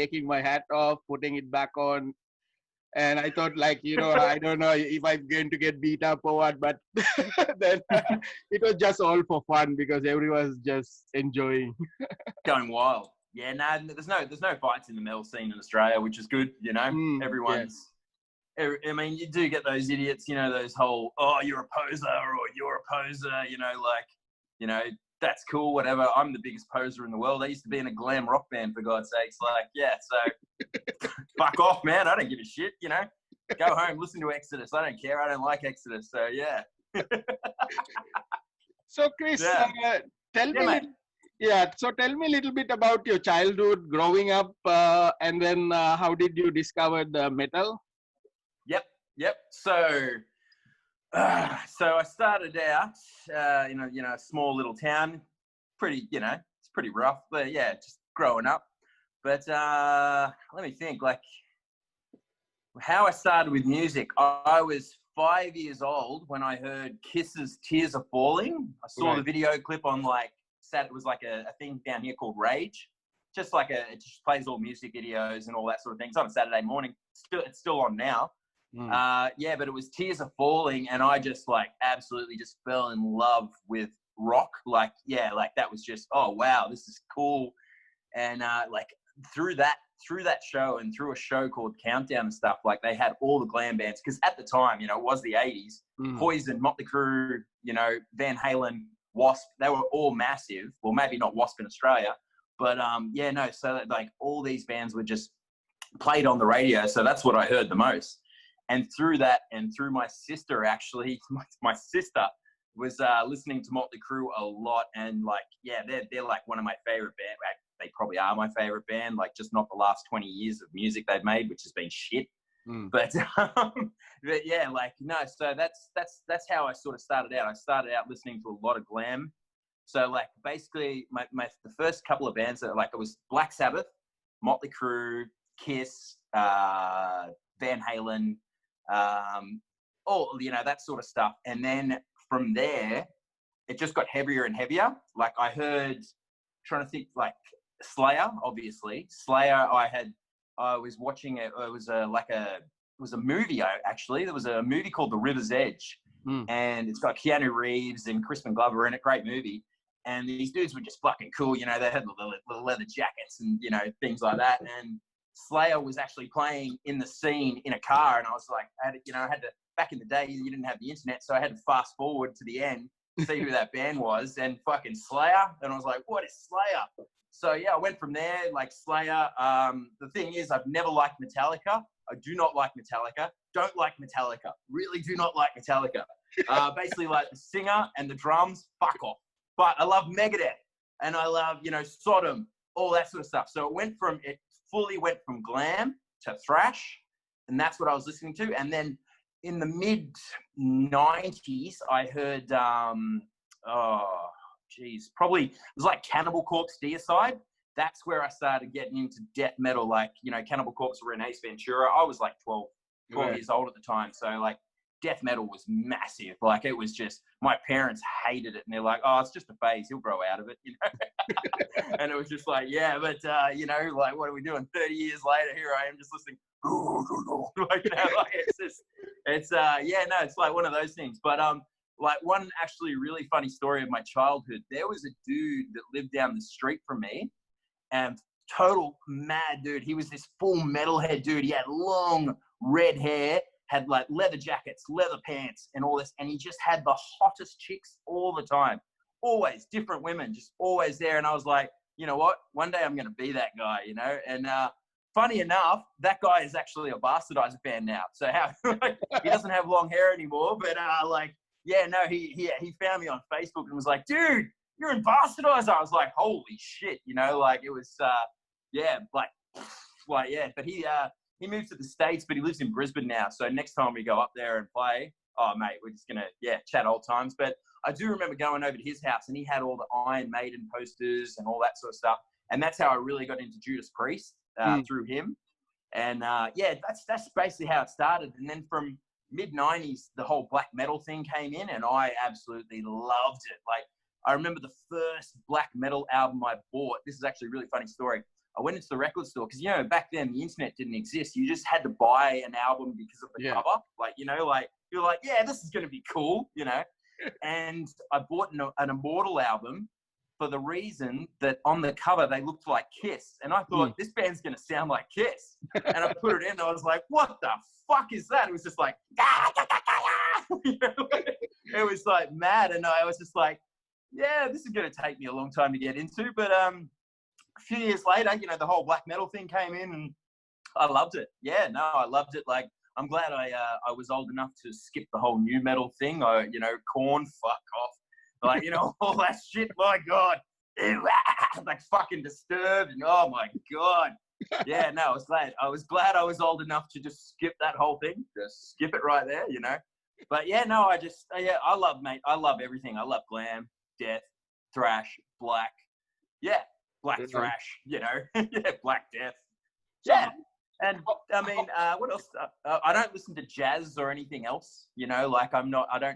taking my hat off, putting it back on. And I thought, like, I don't know if I'm going to get beat up or what, but then it was just all for fun because everyone's just enjoying. Going wild. Yeah, no, there's no fights in the metal scene in Australia, which is good, Everyone's... Yeah. I mean, you do get those idiots, those whole, oh, you're a poser or you're a poser, that's cool, whatever. I'm the biggest poser in the world. I used to be in a glam rock band, for God's sakes. Like, yeah, so fuck off, man. I don't give a shit, Go home, listen to Exodus. I don't care. I don't like Exodus. So, yeah. So, Chris, tell me a little bit about your childhood, growing up, and then how did you discover the metal? Yep. So I started out in a small little town. Pretty, it's pretty rough, but yeah, just growing up. But let me think, like how I started with music. I was 5 years old when I heard Kiss's "Tears Are Falling." I saw the video clip on it was like a thing down here called Rage. Just like it just plays all music videos and all that sort of things on a Saturday morning. It's still on now. But it was Tears Are Falling, and I just absolutely just fell in love with rock. That was just, oh wow, this is cool. And through that show and through a show called Countdown and stuff, they had all the glam bands, because at the time, it was the 80s. Poison, Motley Crue, Van Halen, Wasp, they were all massive. Well, maybe not Wasp in Australia, but so all these bands were just played on the radio, so that's what I heard the most. And through that, and through my sister, actually, my sister was listening to Motley Crue a lot. And they're one of my favorite bands. They probably are my favorite band, just not the last 20 years of music they've made, which has been shit. But yeah, so that's how I sort of started out. I started out listening to a lot of glam. So basically the first couple of bands that it was Black Sabbath, Motley Crue, Kiss, Van Halen, that sort of stuff. And then from there, it just got heavier and heavier. I heard, trying to think, Slayer, obviously. Slayer, I was watching it. It was a movie, actually. There was a movie called The River's Edge, and it's got Keanu Reeves and Crispin Glover in it. Great movie. And these dudes were just fucking cool. They had the leather jackets and, things like that. And Slayer was actually playing in the scene in a car, and I was like, I had to, back in the day, you didn't have the internet, so I had to fast forward to the end, see who that band was, and fucking Slayer, and I was like, what is Slayer? So yeah, I went from there, Slayer. The thing is, I've never liked Metallica. I do not like Metallica. Don't like Metallica. Really do not like Metallica. Basically, the singer and the drums, fuck off. But I love Megadeth, and I love, Sodom, all that sort of stuff. So it fully went from glam to thrash, and that's what I was listening to. And then in the mid 90s, I heard, probably, it was Cannibal Corpse, Deicide. That's where I started getting into death metal. Cannibal Corpse were in Ace Ventura. I was 12 years old at the time. So death metal was massive. It was just, my parents hated it, and they're like, oh, it's just a phase, he'll grow out of it, And it was just yeah, but what are we doing? 30 years later, here I am just listening. It's one of those things. But one actually really funny story of my childhood. There was a dude that lived down the street from me, and total mad dude. He was this full metalhead dude. He had long red hair, had leather jackets, leather pants, and all this. And he just had the hottest chicks all the time. Always different women, just always there. And I was like, you know what? One day I'm going to be that guy, And funny enough, that guy is actually a Bastardizer fan now. So he doesn't have long hair anymore, but he found me on Facebook and was like, dude, you're in Bastardizer. I was like, holy shit, it was, but he moved to the States, but he lives in Brisbane now. So next time we go up there and play, oh mate, we're just gonna chat old times. But I do remember going over to his house, and he had all the Iron Maiden posters and all that sort of stuff. And that's how I really got into Judas Priest through him. And that's basically how it started. And then from mid 90s, the whole black metal thing came in, and I absolutely loved it. I remember the first black metal album I bought. This is actually a really funny story. I went into the record store because, you know, back then the internet didn't exist. You just had to buy an album because of the cover. Like, you know, like you're like, yeah, this is going to be cool, you know. And I bought an Immortal album for the reason that on the cover they looked like Kiss. And I thought, this band's going to sound like Kiss. And I put it in and I was like, what the fuck is that? It was just like, you know, it was like mad. And I was just like, yeah, this is going to take me a long time to get into. But a few years later, you know, the whole black metal thing came in and I loved it. Yeah, no, I loved it. Like, I'm glad I was old enough to skip the whole new metal thing. You know, Korn, fuck off. Like, you know, all that shit, my God. Like fucking Disturbed and oh my God. Yeah, no, I was glad I was old enough to just skip that whole thing. Just skip it right there, you know. But yeah, no, I love everything. I love glam, death, thrash, black. Yeah, black thrash, you know. Yeah, black death. Yeah. And I mean, what else? I don't listen to jazz or anything else, you know, like I don't